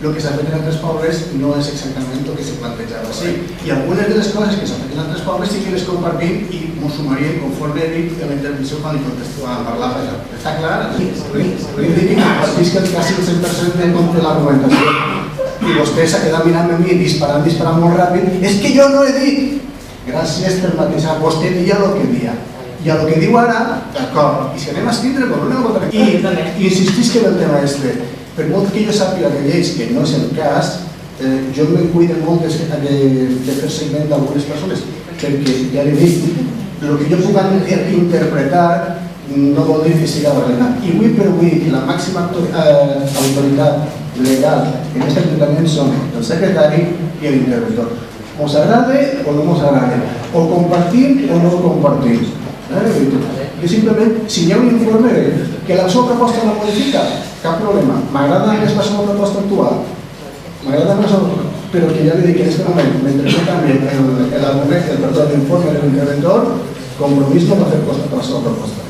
lo que s'ha fet en altres pobles no és exactament el que se plantejava. Sí, i algunes de les coses que s'han fet en altres pobles sí que les compartim i m'ho sumarien conforme he dit en la intervenció quan parlava jo. Està clar? Li dic que compartisc quasi el 100% de l'argumentació i vostè s'ha quedat mirant a mi disparant molt ràpid. És que jo no he dit! Gràcies per matisar. Vostè dia el que dia. I el que diu ara, d'acord, i si anem a estindre, doncs anem a votar aquí. I insistisc en el tema este. Per molt que jo sàpiga de lleis, que no és el cas, jo me cuido molt de fer seguiment d'algunes persones, perquè ja li dic, el que jo puc interpretar no vol dir que siga relat. I avui per avui, la màxima autoritat legal en aquest ajuntament són el secretari i l'interventor. Mos agrade o no mos agrade, o compartim o no compartim. Jo simplement, si hi ha un informe que la seva proposta no modifica, cap problema. M'agrada més la seva proposta actual, m'agrada més però que ja li dic que en aquest moment, mentre jo també l'informe de l'interventor, compromís no va fer costat a la seva proposta.